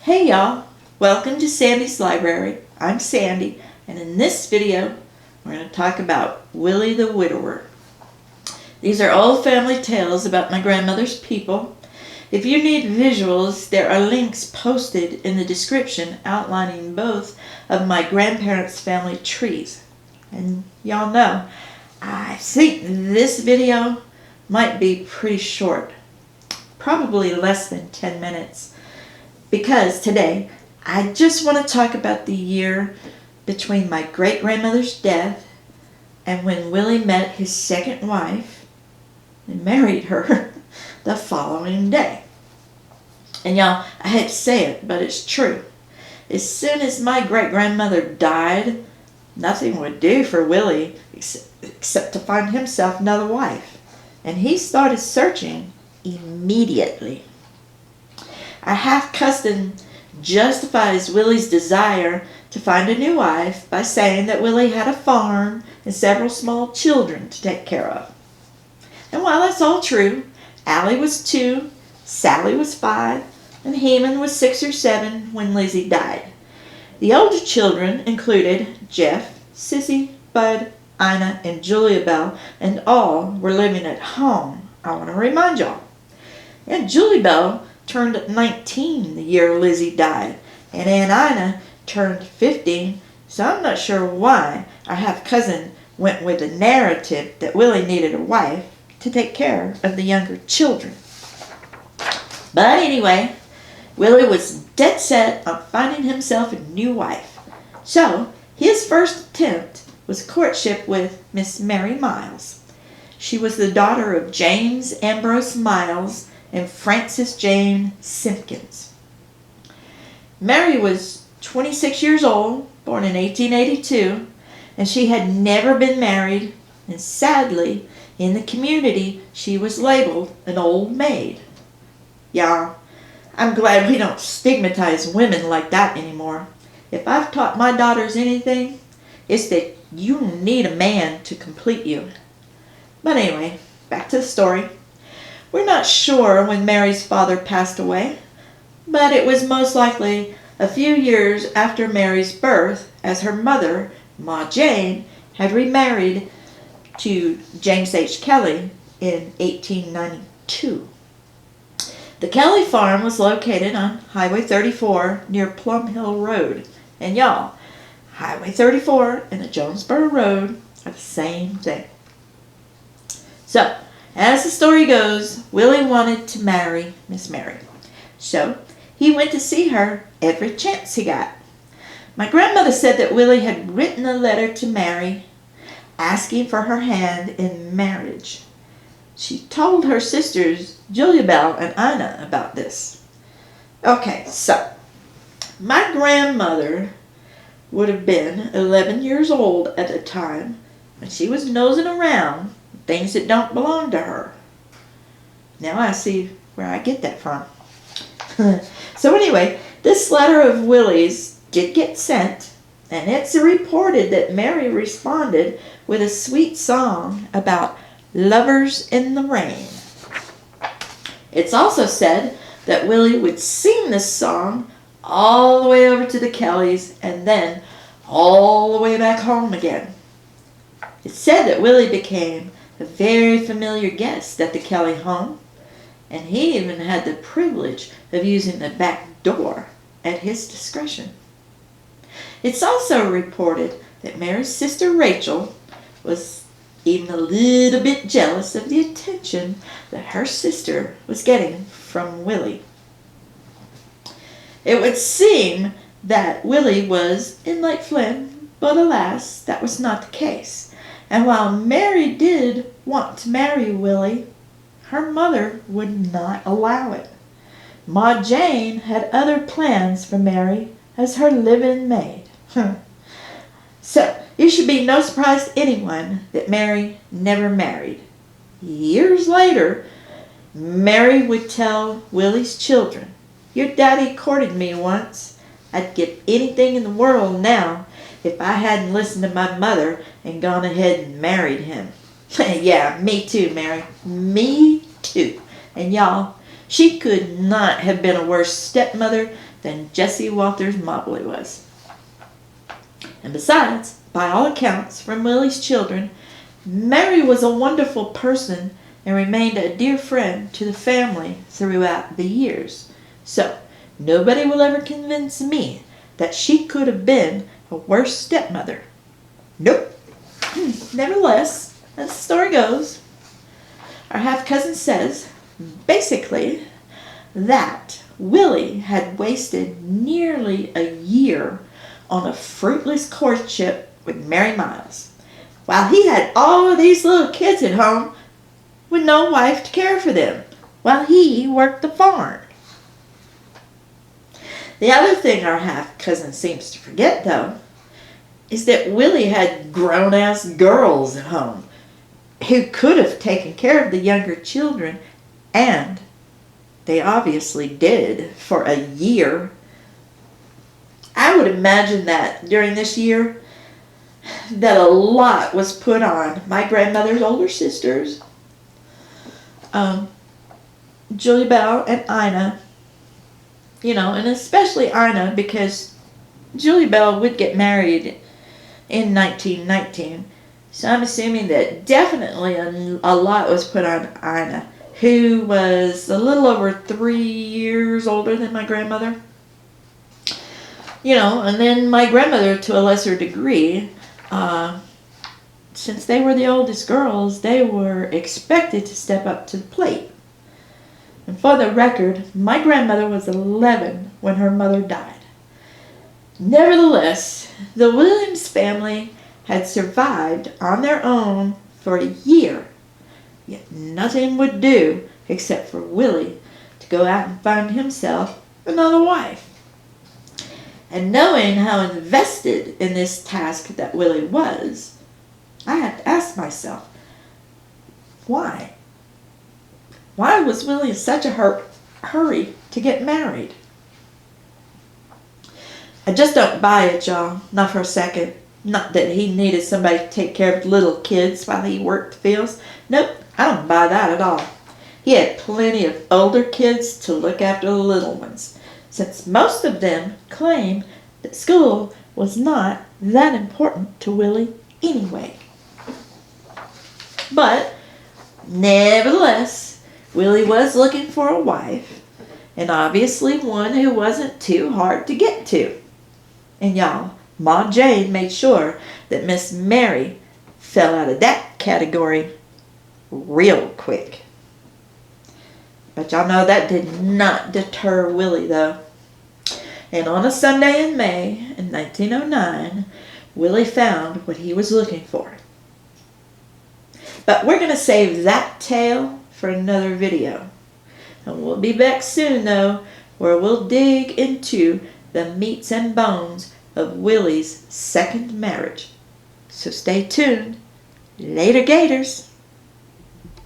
Hey y'all, welcome to Sandy's Library. I'm Sandy, and in this video we're going to talk about Willie the Widower. These are old family tales about my grandmother's people. If you need visuals, there are links posted in the description outlining both of my grandparents' family trees. And y'all know, I think this video might be pretty short, probably less than 10 minutes. Because today, I just want to talk about the year between my great-grandmother's death and when Willie met his second wife and married her the following day. And y'all, I hate to say it, but it's true. As soon as my great-grandmother died, nothing would do for Willie except to find himself another wife. And he started searching immediately. A half-cousin justifies Willie's desire to find a new wife by saying that Willie had a farm and several small children to take care of. And while that's all true, Allie was 2, Sally was 5, and Heman was 6 or 7 when Lizzie died. The older children included Jeff, Sissy, Bud, Ina, and Julia Bell, and all were living at home, I want to remind y'all. And Julie Bell turned 19 the year Lizzie died, and Aunt Ina turned 15, so I'm not sure why our half-cousin went with the narrative that Willie needed a wife to take care of the younger children. But anyway, Willie was dead set on finding himself a new wife. So his first attempt was courtship with Miss Mary Miles. She was the daughter of James Ambrose Miles and Frances Jane Simpkins. Mary was 26 years old, born in 1882, and she had never been married, and sadly, in the community, she was labeled an old maid. Yeah, I'm glad we don't stigmatize women like that anymore. If I've taught my daughters anything, it's that you need a man to complete you. But anyway, back to the story. We're not sure when Mary's father passed away, but it was most likely a few years after Mary's birth, as her mother, Ma Jane, had remarried to James H. Kelly in 1892. The Kelly farm was located on Highway 34 near Plum Hill Road. And y'all, Highway 34 and the Jonesboro Road are the same thing. So, as the story goes, Willie wanted to marry Miss Mary. So, he went to see her every chance he got. My grandmother said that Willie had written a letter to Mary asking for her hand in marriage. She told her sisters, Julia Bell and Ina, about this. Okay, so, my grandmother would have been 11 years old at the time, and she was nosing around things that don't belong to her. Now I see where I get that from. So anyway, this letter of Willie's did get sent, and it's reported that Mary responded with a sweet song about lovers in the rain. It's also said that Willie would sing this song all the way over to the Kellys and then all the way back home again. It's said that Willie became a very familiar guest at the Kelly home, and he even had the privilege of using the back door at his discretion. It's also reported that Mary's sister Rachel was even a little bit jealous of the attention that her sister was getting from Willie. It would seem that Willie was in Lake Flynn, but alas, that was not the case. And while Mary did want to marry Willie, her mother would not allow it. Ma Jane had other plans for Mary as her live-in maid. So, it should be no surprise to anyone that Mary never married. Years later, Mary would tell Willie's children, "Your daddy courted me once. I'd give anything in the world now if I hadn't listened to my mother and gone ahead and married him." Yeah, me too, Mary. Me too. And y'all, she could not have been a worse stepmother than Jesse Walters Mobley was. And besides, by all accounts from Willie's children, Mary was a wonderful person and remained a dear friend to the family throughout the years. So, nobody will ever convince me that she could have been a worse stepmother. Nope. Nevertheless, as the story goes, our half-cousin says, basically, that Willie had wasted nearly a year on a fruitless courtship with Mary Miles, while he had all of these little kids at home with no wife to care for them, while he worked the farm. The other thing our half-cousin seems to forget, though, is that Willie had grown-ass girls at home who could have taken care of the younger children, and they obviously did for a year. I would imagine that during this year that a lot was put on my grandmother's older sisters, Julie Bell and Ina, and especially Ina, because Julie Bell would get married in 1919. So I'm assuming that definitely a lot was put on Ina, who was a little over 3 years older than my grandmother. And then my grandmother to a lesser degree. Since they were the oldest girls, they were expected to step up to the plate. And for the record, my grandmother was 11 when her mother died. Nevertheless, the Williams family had survived on their own for a year, yet nothing would do except for Willie to go out and find himself another wife. And knowing how invested in this task that Willie was, I had to ask myself, why? Why was Willie in such a hurry to get married? I just don't buy it, y'all. Not for a second. Not that he needed somebody to take care of little kids while he worked the fields. Nope, I don't buy that at all. He had plenty of older kids to look after the little ones, since most of them claim that school was not that important to Willie anyway. But, nevertheless, Willie was looking for a wife, and obviously one who wasn't too hard to get to. And y'all, Ma Jane made sure that Miss Mary fell out of that category real quick. But y'all know that did not deter Willie, though. And on a Sunday in May in 1909, Willie found what he was looking for. But we're going to save that tale for another video. And we'll be back soon, though, where we'll dig into the meats and bones of Willie's second marriage. So stay tuned. Later, Gators.